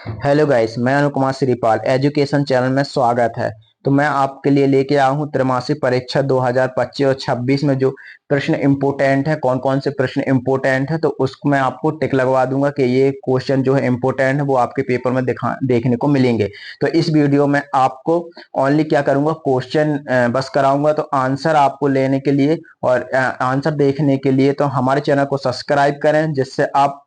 Hello guys, मैं अनुकुमार Shripal education channel में स्वागत है। तो मैं आपके लिए लेके आया हूँ त्रैमासिक परीक्षा 2025 और 26 में जो प्रश्न इम्पोर्टेंट है, कौन कौन से प्रश्न इम्पोर्टेंट है, तो उसको मैं आपको टिक लगवा दूंगा कि ये क्वेश्चन जो है इम्पोर्टेंट है, वो आपके पेपर में देखने को मिलेंगे। तो इस वीडियो में आपको ओनली क्या करूंगा, क्वेश्चन बस कराऊंगा। तो आंसर आपको लेने के लिए और आंसर देखने के लिए तो हमारे चैनल को सब्सक्राइब करें, जिससे आप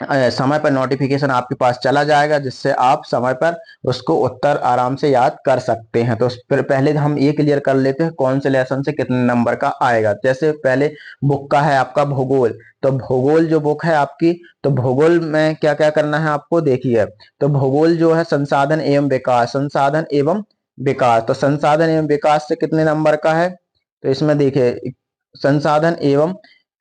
समय पर नोटिफिकेशन आपके पास चला जाएगा, जिससे आप समय पर उसको उत्तर आराम से याद कर सकते हैं। तो पहले हम ये क्लियर कर लेते हैं कौन से लेसन से कितने नंबर का आएगा। जैसे पहले बुक का है आपका भूगोल। तो भूगोल जो बुक है आपकी, तो भूगोल में क्या क्या करना है आपको, देखिए। तो भूगोल जो है संसाधन एवं विकास, संसाधन एवं विकास, तो संसाधन एवं विकास से कितने नंबर का है, तो इसमें देखिए संसाधन एवं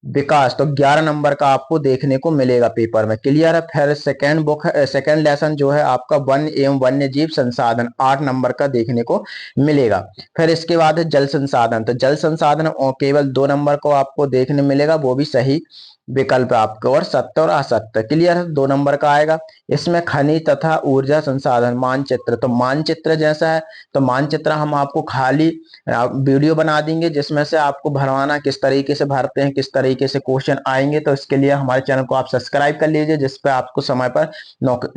विकास तो 11 नंबर का आपको देखने को मिलेगा पेपर में। क्लियर है। फिर सेकंड बुक है, सेकंड लेसन जो है आपका वन एवं वन्य जीव संसाधन, 8 नंबर का देखने को मिलेगा। फिर इसके बाद है जल संसाधन। तो जल संसाधन केवल 2 नंबर को आपको देखने मिलेगा, वो भी सही विकल्प है आपको, और सत्य और असत्य। क्लियर है, 2 नंबर का आएगा। इसमें खनिज तथा ऊर्जा संसाधन मानचित्र, तो मानचित्र जैसा है। तो मानचित्र हम आपको खाली वीडियो बना देंगे, जिसमें से आपको भरवाना किस तरीके से भरते हैं, किस तरीके से क्वेश्चन आएंगे। तो इसके लिए हमारे चैनल को आप सब्सक्राइब कर लीजिए, जिसपे आपको समय पर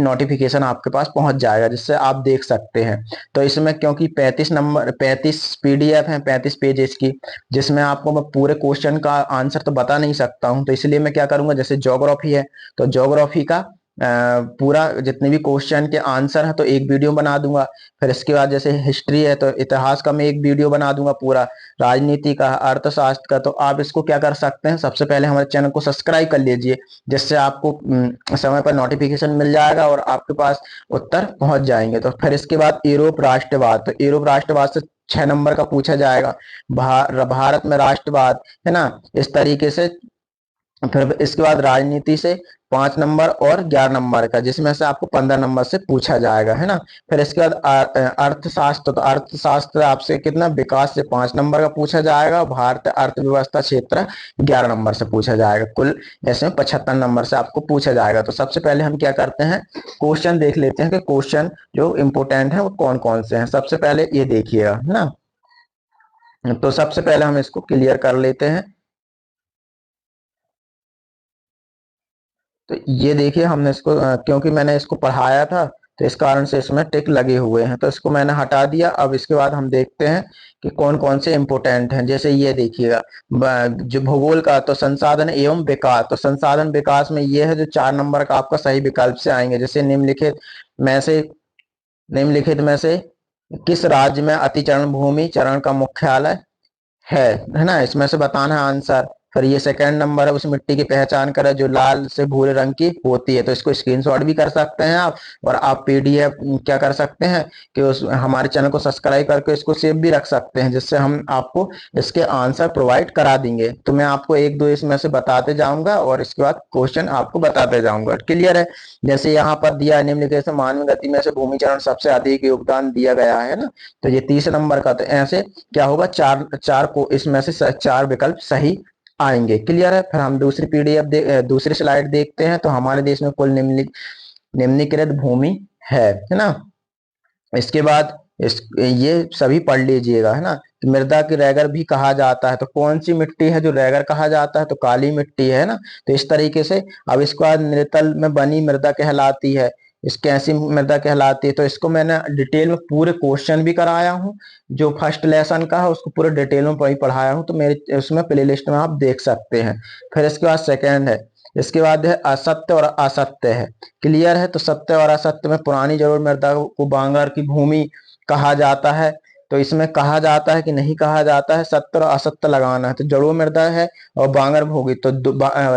नोटिफिकेशन आपके पास पहुंच जाएगा, जिससे आप देख सकते हैं। तो इसमें क्योंकि 35 पीडीएफ है, 35 पेजेस की, जिसमें आपको मैं पूरे क्वेश्चन का आंसर तो बता नहीं सकता हूं। तो इसलिए मैं क्या करूंगा, जैसे ज्योग्राफी है, तो ज्योग्राफी का पूरा जितने भी क्वेश्चन के आंसर है तो एक वीडियो बना दूंगा। फिर इसके बाद जैसे हिस्ट्री है, तो इतिहास का मैं एक वीडियो बना दूंगा पूरा। राजनीति का, अर्थशास्त्र का, तो आप इसको क्या कर सकते हैं, सबसे पहले हमारे चैनल को सब्सक्राइब कर लीजिए, जिससे आपको समय पर नोटिफिकेशन मिल जाएगा और आपके पास उत्तर पहुंच जाएंगे। तो फिर इसके बाद यूरोप राष्ट्रवाद, तो यूरोप राष्ट्रवाद से 6 नंबर का पूछा जाएगा। भारत में राष्ट्रवाद है ना, इस तरीके से। फिर इसके बाद राजनीति से 5 नंबर और 11 नंबर का, जिसमें से आपको 15 नंबर से पूछा जाएगा, है ना। फिर इसके बाद अर्थशास्त्र, तो अर्थशास्त्र आपसे कितना, विकास से 5 नंबर का पूछा जाएगा। भारत अर्थव्यवस्था क्षेत्र 11 नंबर से पूछा जाएगा। कुल ऐसे 75 नंबर से आपको पूछा जाएगा। तो सबसे पहले हम क्या करते हैं, क्वेश्चन देख लेते हैं कि क्वेश्चन जो इंपोर्टेंट है वो कौन कौन से हैं। सबसे पहले ये देखिएगा, है ना। तो सबसे पहले हम इसको क्लियर कर लेते हैं। तो ये देखिए, हमने इसको क्योंकि मैंने इसको पढ़ाया था, तो इस कारण से इसमें टिक लगे हुए हैं, तो इसको मैंने हटा दिया। अब इसके बाद हम देखते हैं कि कौन कौन से इंपोर्टेंट हैं। जैसे ये देखिएगा, जो भूगोल का, तो संसाधन एवं विकास, तो संसाधन विकास में ये है जो 4 नंबर का आपका सही विकल्प से आएंगे। जैसे में से निम्नलिखित में से किस राज्य में अतिचरण भूमि चरण का मुख्यालय है ना, इसमें से बताना है आंसर। फिर ये सेकंड नंबर है, उस मिट्टी की पहचान करें जो लाल से भूरे रंग की होती है। तो इसको स्क्रीनशॉट भी कर सकते हैं आप, और आप पीडीएफ क्या कर सकते हैं कि उस हमारे चैनल को सब्सक्राइब करके इसको सेव भी रख सकते हैं, जिससे हम आपको इसके आंसर प्रोवाइड करा देंगे। तो मैं आपको एक दो इसमें से बताते जाऊंगा और इसके बाद क्वेश्चन आपको बताते जाऊंगा। क्लियर है। जैसे यहाँ पर दिया, निम्नलिखित से मानव गति में से भूमिचरण सबसे अधिक योगदान दिया गया है ना, तो ये 30 नंबर का। तो ऐसे क्या होगा, चार चार को इसमें से 4 विकल्प सही आएंगे। क्लियर है। फिर हम दूसरी दूसरी स्लाइड देखते हैं। तो हमारे देश में कुल निम्नलिखित भूमि है ना। इसके बाद ये सभी पढ़ लीजिएगा, है ना। तो मृदा की रैगर भी कहा जाता है, तो कौन सी मिट्टी है जो रैगर कहा जाता है, तो काली मिट्टी है ना। तो इस तरीके से अब इसके बाद निरतल में बनी मृदा कहलाती है, इसके ऐसी मृदा कहलाती है। तो इसको मैंने डिटेल में पूरे क्वेश्चन भी कराया हूँ, जो फर्स्ट लेसन का है उसको पूरे डिटेल में पढ़ाया हूँ, तो मेरे उसमें प्ले लिस्ट में आप देख सकते हैं। फिर इसके बाद सेकेंड है, इसके बाद है असत्य और असत्य है। क्लियर है। तो सत्य और असत्य में पुरानी जलोढ़ मृदा को बांगर की भूमि कहा जाता है, तो इसमें कहा जाता है कि नहीं कहा जाता है, सत्य और असत्य लगाना है। तो जलोढ़ मृदा है और बांगर भूमि, तो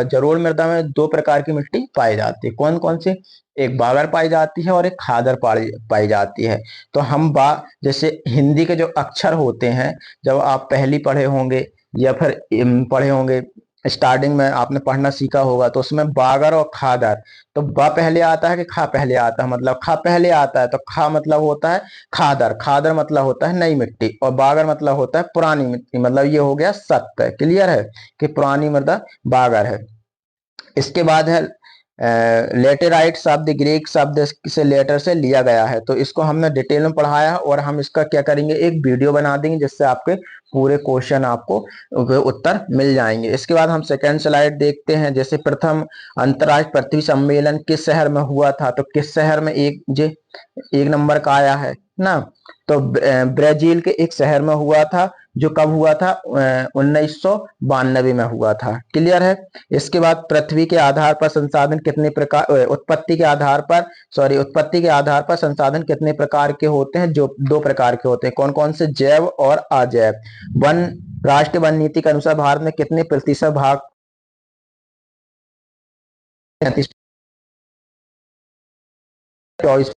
जलोढ़ मृदा में 2 प्रकार की मिट्टी पाई जाती है। कौन कौन सी, एक बागर पाई जाती है और एक खादर पाई जाती है। तो हम जैसे हिंदी के जो अक्षर होते हैं, जब आप पहली पढ़े होंगे या फिर पढ़े होंगे, स्टार्टिंग में आपने पढ़ना सीखा होगा, तो उसमें बागर और खादर, तो बा पहले आता है कि खा पहले आता है, मतलब खा पहले आता है। तो खा मतलब होता है खादर, खादर मतलब होता है नई मिट्टी, और बागर मतलब होता है पुरानी मिट्टी। मतलब ये हो गया सत्य। क्लियर है कि पुरानी मृदा बागर है। इसके बाद है लेटेराइट शब्द ग्रीक शब्द से लेटर से लिया गया है। तो इसको हमने डिटेल में पढ़ाया है और हम इसका क्या करेंगे, एक वीडियो बना देंगे जिससे आपके पूरे क्वेश्चन आपको उत्तर मिल जाएंगे। इसके बाद हम सेकेंड स्लाइड देखते हैं। जैसे प्रथम अंतर्राष्ट्रीय पृथ्वी सम्मेलन किस शहर में हुआ था, तो किस शहर में एक नंबर का आया है ना, तो ब्राजील के एक शहर में हुआ था, जो कब हुआ था, 1992 में हुआ था। क्लियर है। इसके बाद पृथ्वी के आधार पर संसाधन कितने प्रकार, उत्पत्ति के आधार पर संसाधन कितने प्रकार के होते हैं, जो 2 प्रकार के होते हैं। कौन कौन से, जैव और अजैव। वन राष्ट्रीय वन नीति के अनुसार भारत में कितने प्रतिशत भाग, 33, 24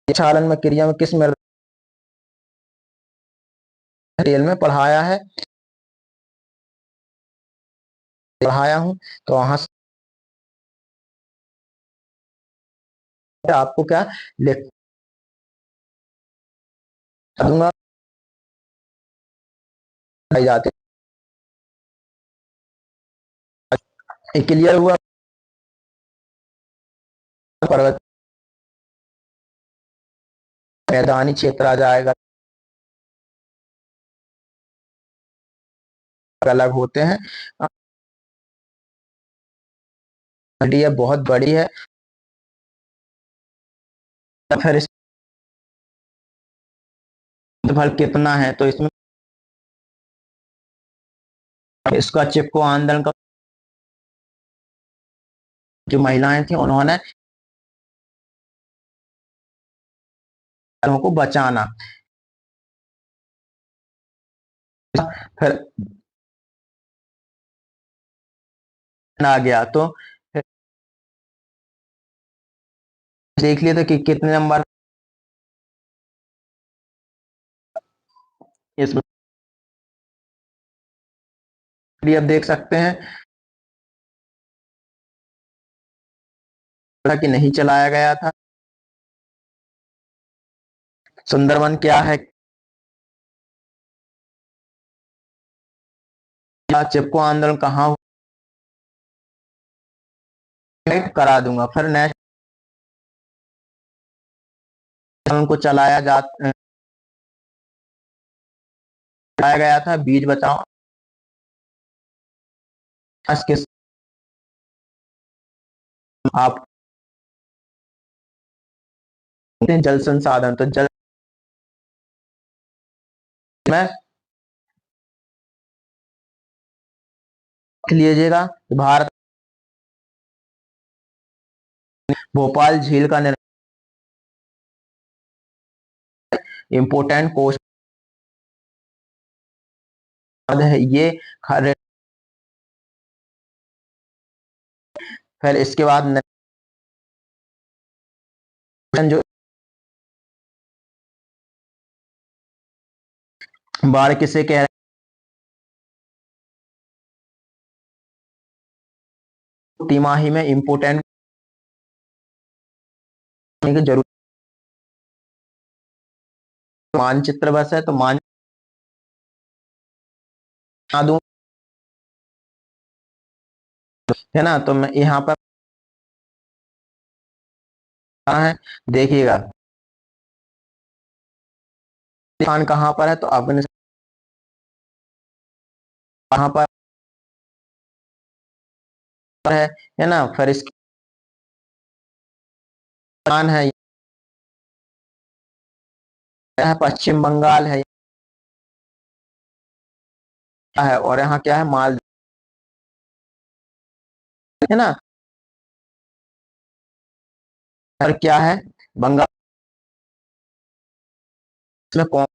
क्षालन में क्रिया में किस में डिटेल में पढ़ाया हूं। तो वहां से आपको क्या लिख दूंगा जाते। क्लियर हुआ। पर्वत मैदानी क्षेत्र आ जाएगा, अलग होते हैं। ये बहुत बड़ी है। फिर फल कितना है, तो इसमें इसका चिपको आंदोलन का जो महिलाएं थी उन्होंने को बचाना। फिर आ गया तो देख लिए तो कि कितने नंबर इसमें अब देख सकते हैं कि नहीं चलाया गया था। सुंदरवन क्या है, क्या चिपको आंदोलन कहाँ करा दूंगा। फिर नेक्स्ट को चलाया गया था, बीज बचाओ किस आप जल संसाधन, तो जल में लीजिएगा। भारत भोपाल झील का इम्पोर्टेंट क्वेश्चन है ये। फिर इसके बाद जो बाढ़ किसे कह रहे हैं, तिमाही में इम्पोर्टेंट की जरूरत। मानचित्र बस है तो मान दूं, है ना। तो मैं यहाँ पर है, देखिएगा स्थान कहाँ पर है, तो अफगानिस्तान कहाँ पर है ना। फिर इसका है पश्चिम बंगाल है और यहाँ क्या है, मालदीव, है ना। और क्या है, बंगाल में कौन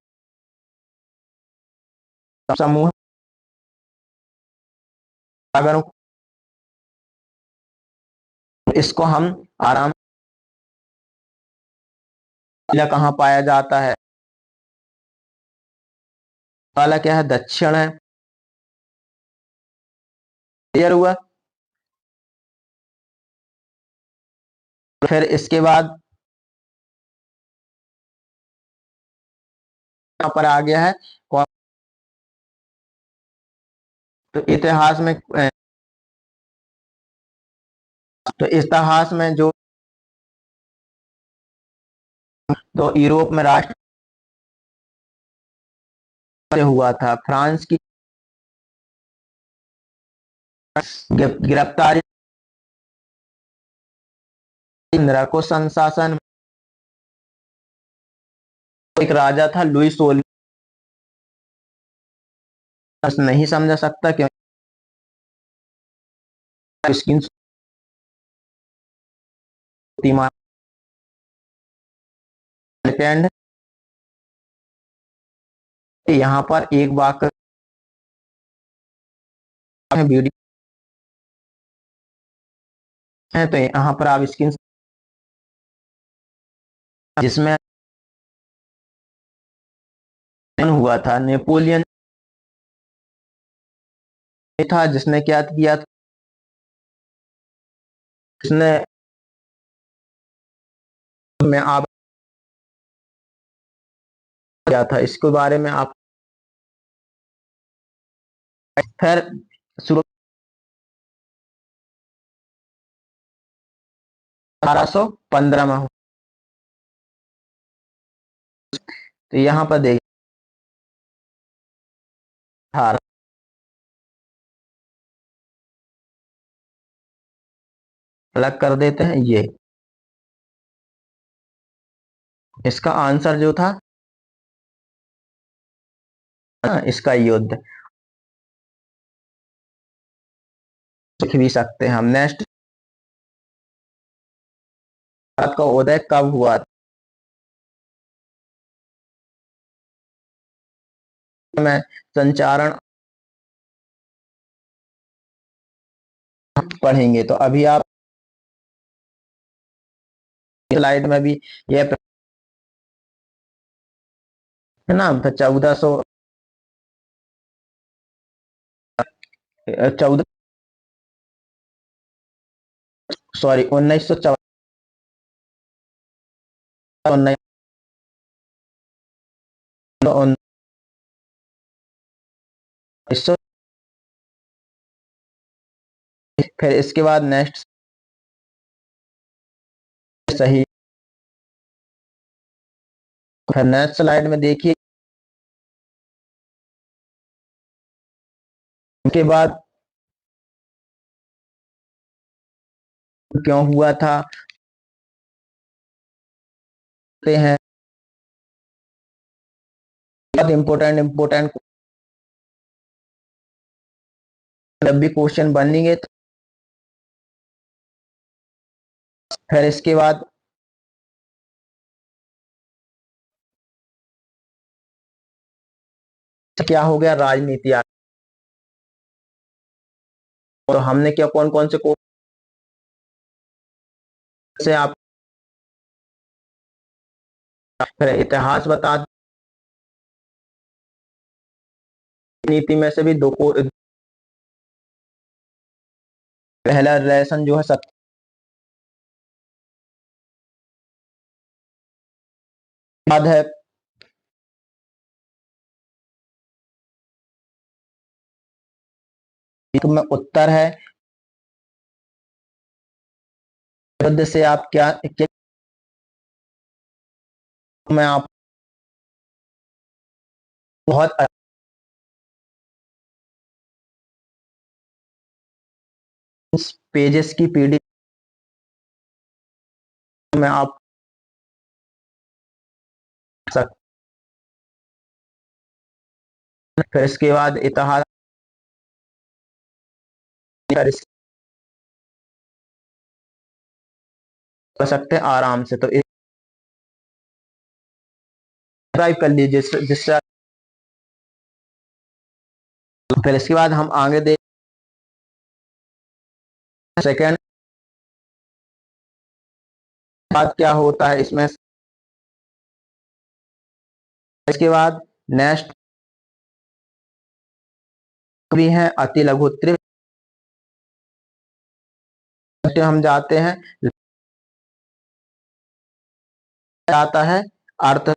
सा समूह, अगर इसको हम आराम से कहाँ पाया जाता है, वाला क्या है, दक्षिण है। क्लियर हुआ। फिर इसके बाद यहाँ पर आ गया है तो इतिहास में तो इतिहास में जो तो यूरोप में राष्ट्र हुआ था, फ्रांस की गिरफ्तारी, इंदिरा को संशासन, एक राजा था लुई 16, नहीं समझा सकता क्योंकि स्किन यहाँ पर एक वाक्य वीडियो है, तो यहाँ पर आप स्क्रीन जिसमें हुआ था, नेपोलियन था जिसने क्या किया था, इसने में आप क्या था इसके बारे में आप फिर शुरू 1815 में हो। तो यहाँ पर देखिए 18 अलग कर देते हैं, ये इसका आंसर जो था ना, इसका युद्ध लिख भी सकते हैं हम। नेक्स्ट, भारत का उदय कब हुआ था? में संचारण पढ़ेंगे तो अभी आप स्लाइड में भी यह है ना, तो 14 सॉरी 1914, फिर इसके बाद नेक्स्ट सही। फिर नेक्स्ट स्लाइड में देखिए के बाद क्यों हुआ था हैं, बहुत इंपॉर्टेंट इंपॉर्टेंट जब भी क्वेश्चन बनेंगे तो फिर इसके बाद क्या हो गया, राजनीति आ, और हमने क्या कौन कौन से कोर्स से आप फिर इतिहास बता, नीति में से भी दो को पहला लेसन जो है सत्य याद है, में उत्तर है युद्ध से आप क्या मैं आप बहुत पेजेस की पीडीएफ में आप सकते, फिर इसके बाद इतिहास कर सकते हैं आराम से, तो सब्सक्राइब कर लीजिए जिससे फिर इसके बाद हम आगे देख सेकेंड बाद क्या होता है इसमें, इसके बाद नेक्स्ट भी है अति लघु हम जाते हैं, आता है अर्थ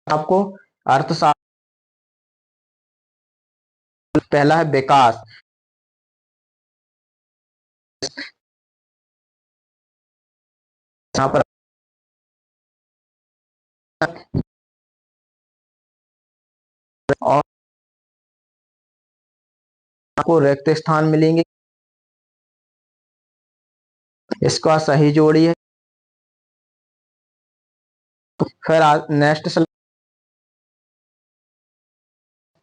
आपको अर्थशास्त्र पहला है विकास। यहाँ पर और आपको रिक्त स्थान मिलेंगे, इसका सही जोड़ी है। फिर नेक्स्ट,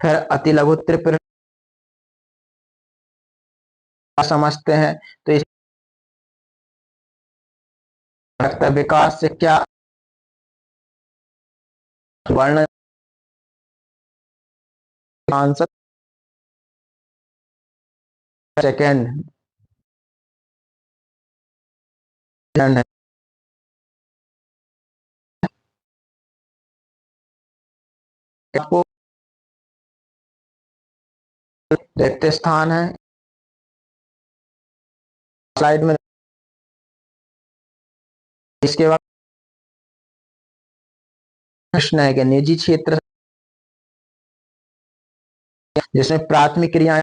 फिर अति लघु त्रिपुर समझते हैं। तो इस विकास से क्या वर्ण आंसर सेकेंड है। आपको रिक्त स्थान है स्लाइड में। इसके बाद प्रश्न है कि निजी क्षेत्र जिसमें प्राथमिक क्रियाएं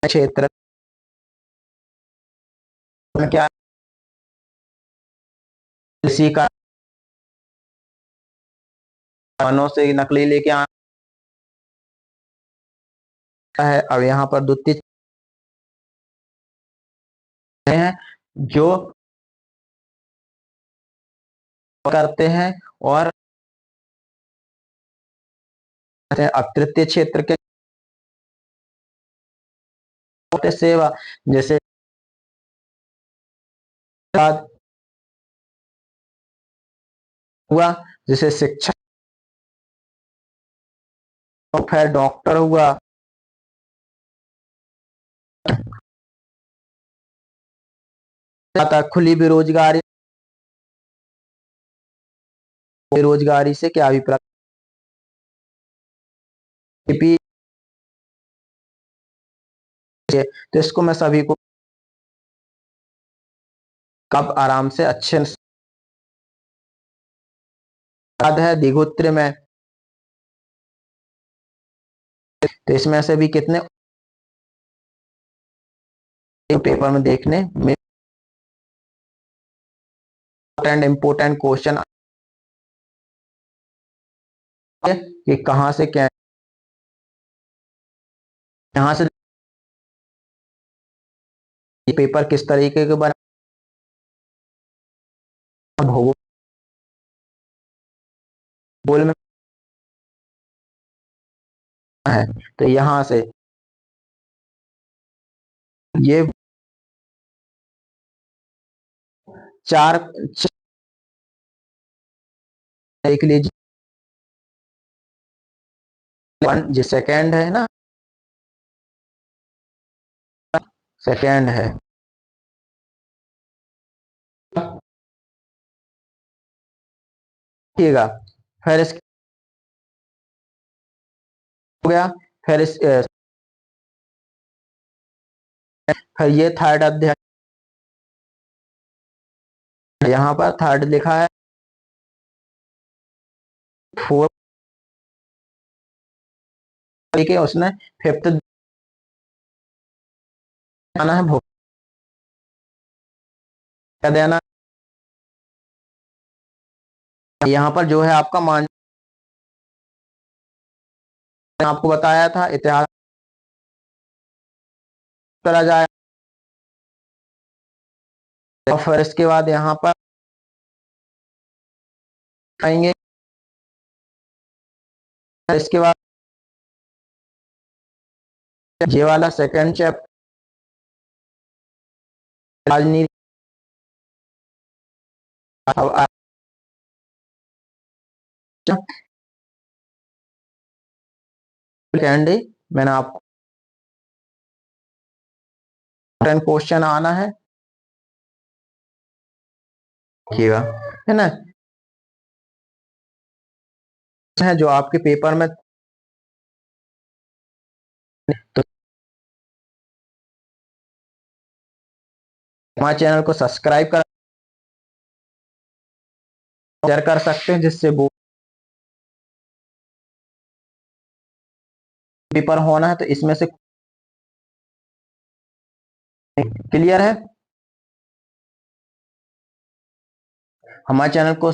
क्षेत्र में क्या इसी का वनों से नकली लेके आना है। अब यहाँ पर द्वितीय हैं जो करते हैं, और अब तृतीय क्षेत्र के सेवा, जैसे हुआ, जैसे शिक्षा, फिर डॉक्टर हुआ, खुली बेरोजगारी, बेरोजगारी से क्या अभिप्राय। तो इसको मैं सभी को कब आराम से अच्छे याद है दिगोत्र में। तो इसमें से भी कितने पेपर में देखने में इम्पोर्टेंट क्वेश्चन कि कहां से क्या, यहाँ से पेपर किस तरीके के बने, भूगोल में है। तो यहाँ से ये चार देख लीजिए, वन जो सेकेंड है ना, सेकेंड है। देखिएगा, फिर इस हो गया, फिर इस फिर ये थर्ड अध्याय, यहाँ पर थर्ड लिखा है, फोर्थ ठीक है, उसने फिफ्थ आना है, भूख देना। यहाँ पर जो है आपका मान आपको बताया था, इतिहास करा जाए, और फिर इसके बाद यहाँ पर आएंगे, इसके बाद ये वाला सेकंड चैप्टर राजनीति। अब कैंडी मैंने आपको क्वेश्चन आना है ना, है जो आपके पेपर में। तो हमारे चैनल को सब्सक्राइब कर शेयर कर सकते हैं, जिससे वो पेपर होना है, तो इसमें से क्लियर है। हमारे चैनल को